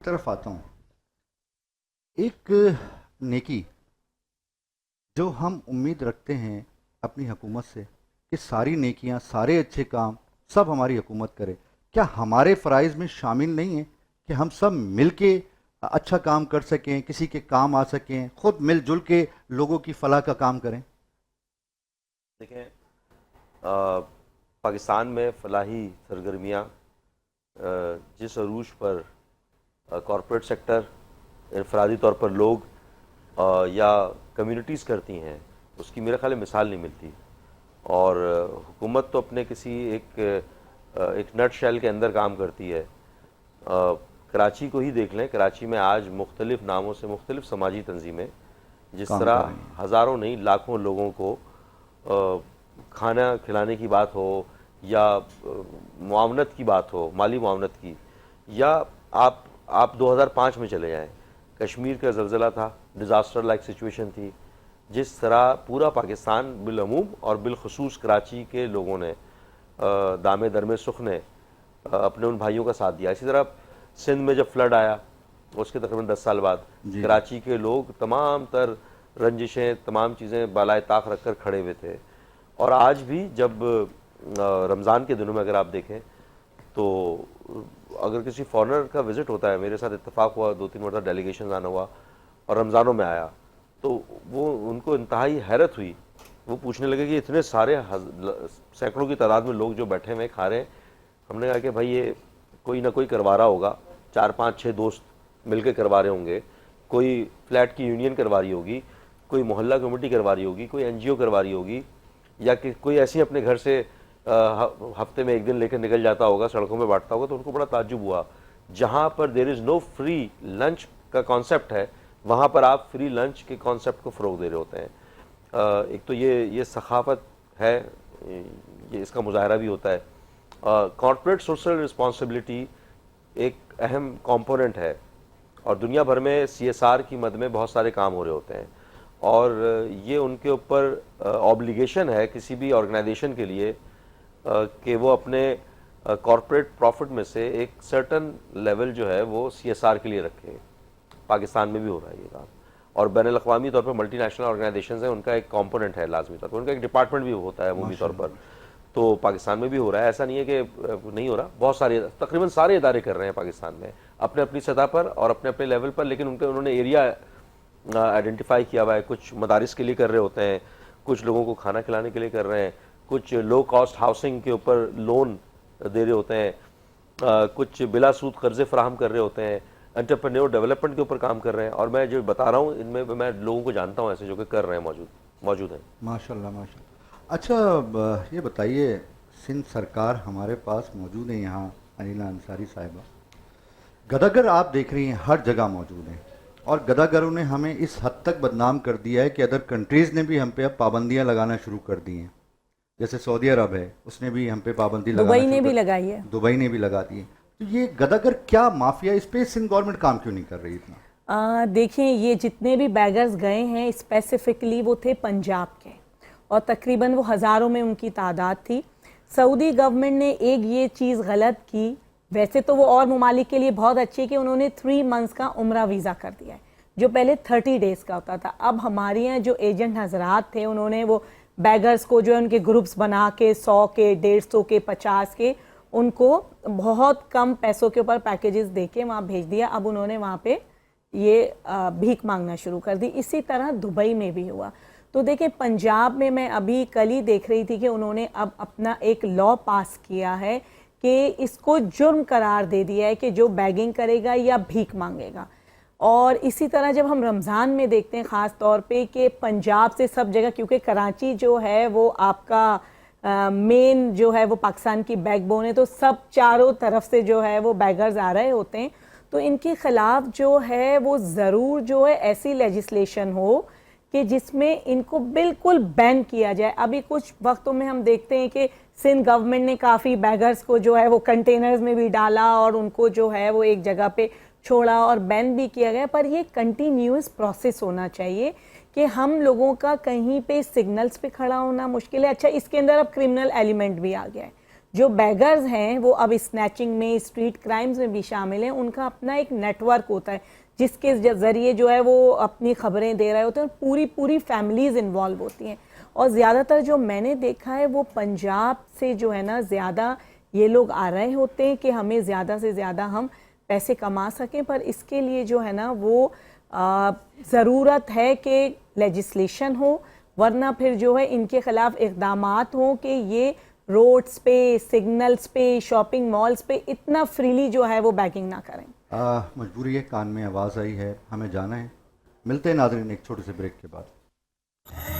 तरफ आता हूँ। एक नेकी जो हम उम्मीद रखते हैं अपनी हुकूमत से कि सारी नेकियां, सारे अच्छे काम सब हमारी हुकूमत करे, क्या हमारे फ़राइज़ में शामिल नहीं है कि हम सब मिल के अच्छा काम कर सकें, किसी के काम आ सकें, खुद मिलजुल के लोगों की फलाह का काम करें? देखें, पाकिस्तान में फलाही सरगर्मियाँ जिस अरूज पर कॉरपोरेट सेक्टर, इनफरादी तौर पर लोग या कम्युनिटीज़ करती हैं, उसकी मेरे ख्याल में मिसाल नहीं मिलती। और हुकूमत तो अपने किसी एक नट शेल के अंदर काम करती है। कराची को ही देख लें, कराची में आज मुख्तलिफ़ नामों से मुख्तलिफ़ समाजी तंजीमें जिस काम कर तरह रही हैं। हज़ारों नहीं लाखों लोगों को खाना खिलाने की बात हो या मुआवनत की बात हो, माली मुआवनत की, या आप 2005 में चले जाएं, कश्मीर का ज़लज़ला था, डिज़ास्टर लाइक सिचुएशन थी। जिस तरह पूरा पाकिस्तान बिलअमूम और बिलखसूस कराची के लोगों ने दामे दरमे सुख ने अपने उन भाइयों का साथ दिया। इसी तरह सिंध में जब फ्लड आया उसके तकरीबन 10 साल बाद जी। कराची के लोग तमाम तर रंजिशें, तमाम चीज़ें बालाए ताक रख कर खड़े हुए थे। और आज भी जब रमज़ान के दिनों में अगर आप देखें तो अगर किसी फॉरेनर का विज़िट होता है, मेरे साथ इत्तेफाक हुआ, 2-3 मरतबा डेलीगेशन आना हुआ और रमज़ानों में आया, तो वो उनको इंतहाई हैरत हुई। वो पूछने लगे कि इतने सारे सैकड़ों की तादाद में लोग जो बैठे हुए खा रहे हैं। हमने कहा कि भाई ये कोई ना कोई करवा रहा होगा, 4-5-6 दोस्त मिलकर करवा रहे होंगे, कोई फ्लैट की यूनियन करवा रही होगी, कोई मोहल्ला कमेटी करवा रही होगी, कोई एनजीओ करवा रही होगी, या कि कोई ऐसी अपने घर से हफ्ते में एक दिन लेकर निकल जाता होगा, सड़कों में बांटता होगा। तो उनको बड़ा ताज्जुब हुआ। जहाँ पर there is no free lunch का कॉन्सेप्ट है, वहाँ पर आप फ्री लंच के कॉन्सेप्ट को फ़रोग दे रहे होते हैं। एक तो ये सखावत है, ये इसका मुजाहरा भी होता है। कॉर्पोरेट सोशल रिस्पॉन्सिबिलिटी एक अहम कंपोनेंट है, और दुनिया भर में सीएसआर की मद में बहुत सारे काम हो रहे होते हैं, और ये उनके ऊपर ऑब्लिगेशन है किसी भी ऑर्गेनाइजेशन के लिए कि वो अपने कॉर्पोरेट प्रॉफिट में से एक सर्टन लेवल जो है वो सीएसआर के लिए रखे। पाकिस्तान में भी हो रहा है ये काम, और बैनुल अक़वामी तौर पर मल्टीनेशनल ऑर्गेनाइजेशंस हैं, उनका एक कंपोनेंट है लाजमी तौर पर, उनका एक डिपार्टमेंट भी होता है अमूमी तौर पर। तो पाकिस्तान में भी हो रहा है, ऐसा नहीं है कि नहीं हो रहा। बहुत सारे, तकरीबन सारे इदारे कर रहे हैं पाकिस्तान में अपने अपनी सतह पर और अपने अपने लेवल पर, लेकिन उन्होंने एरिया आइडेंटिफाई किया हुआ है। कुछ मदारिस के लिए कर रहे होते हैं, कुछ लोगों को खाना खिलाने के लिए कर रहे हैं, कुछ लो कॉस्ट हाउसिंग के ऊपर लोन दे रहे होते हैं, कुछ बिला सूद कर्जे फराहम कर रहे होते हैं, एंटरप्रेन्योर डेवलपमेंट के ऊपर काम कर रहे हैं। और मैं जो बता रहा हूँ इनमें मैं लोगों को जानता हूँ ऐसे जो कि कर रहे हैं, मौजूद हैं। माशाल्लाह माशाल्लाह। अच्छा, ये बताइए, सिंध सरकार हमारे पास मौजूद है यहाँ, अनिला अंसारी साहिबा, गदागर आप देख रही हैं हर जगह मौजूद हैं, और गदागरों ने हमें इस हद तक बदनाम कर दिया है कि अदर कंट्रीज़ ने भी हम पे अब पाबंदियाँ लगाना शुरू कर दी हैं। जैसे सऊदी अरब है, उसने भी हम पे पाबंदी लगाना दुबई शुरू ने भी कर, लगाई है। दुबई ने भी लगा दी है। तो ये गदागर क्या माफिया, इस पे सिंध गवर्नमेंट काम क्यों नहीं कर रही इतना? देखिए, ये जितने भी बैगर्स गए हैं स्पेसिफिकली वो थे पंजाब के, और तकरीबन वो हज़ारों में उनकी तादाद थी। सऊदी गवर्नमेंट ने एक ये चीज़ गलत की, वैसे तो वो और ममालिक के लिए बहुत अच्छी है कि उन्होंने 3 मंथ्स का उम्रा वीज़ा कर दिया है, जो पहले 30 डेज़ का होता था। अब हमारे यहाँ जो एजेंट हजरात थे उन्होंने वो बैगर्स को जो है उनके ग्रुप्स बना के 100 के, 150 के, 50 के, उनको बहुत कम पैसों के ऊपर पैकेजेस दे के वहाँ भेज दिया। अब उन्होंने वहाँ पे ये भीख मांगना शुरू कर दी। इसी तरह दुबई में भी हुआ। तो देखिए, पंजाब में मैं अभी कल ही देख रही थी कि उन्होंने अब अपना एक लॉ पास किया है कि इसको जुर्म करार दे दिया है कि जो बैगिंग करेगा या भीख मांगेगा। और इसी तरह जब हम रमज़ान में देखते हैं ख़ास तौर पे कि पंजाब से सब जगह, क्योंकि कराची जो है वो आपका मेन जो है वो पाकिस्तान की बैकबोन है, तो सब चारों तरफ से जो है वो बैगर्स आ रहे होते हैं। तो इनके ख़िलाफ़ जो है वो ज़रूर जो है ऐसी लेजिस्लेशन हो कि जिसमें इनको बिल्कुल बैन किया जाए। अभी कुछ वक्तों में हम देखते हैं कि सिंध गवर्नमेंट ने काफ़ी बैगर्स को जो है वो कंटेनर्स में भी डाला और उनको जो है वो एक जगह पे छोड़ा और बैन भी किया गया। पर ये कंटिन्यूस प्रोसेस होना चाहिए कि हम लोगों का कहीं पे सिग्नल्स पे खड़ा होना मुश्किल है। अच्छा, इसके अंदर अब क्रिमिनल एलिमेंट भी आ गया है, जो बैगर्स हैं वो अब स्नैचिंग में, स्ट्रीट क्राइम्स में भी शामिल हैं। उनका अपना एक नेटवर्क होता है जिसके ज़रिए जो है वो अपनी खबरें दे रहे होते हैं, और पूरी पूरी फैमिलीज़ इन्वॉल्व होती हैं। और ज़्यादातर जो मैंने देखा है वो पंजाब से जो है ना ज़्यादा ये लोग आ रहे होते हैं कि हमें ज़्यादा से ज़्यादा हम पैसे कमा सकें। पर इसके लिए जो है ना वो ज़रूरत है कि लेजिस्लेशन हो, वरना फिर जो है इनके खिलाफ इक़दामात हों कि ये रोड्स पे, सिग्नल्स पे, शॉपिंग मॉल्स पे इतना फ्रीली जो है वो बैगिंग ना करें। मजबूरी है, कान में आवाज़ आई है, हमें जाना है। मिलते हैं नाज़रीन एक छोटे से ब्रेक के बाद।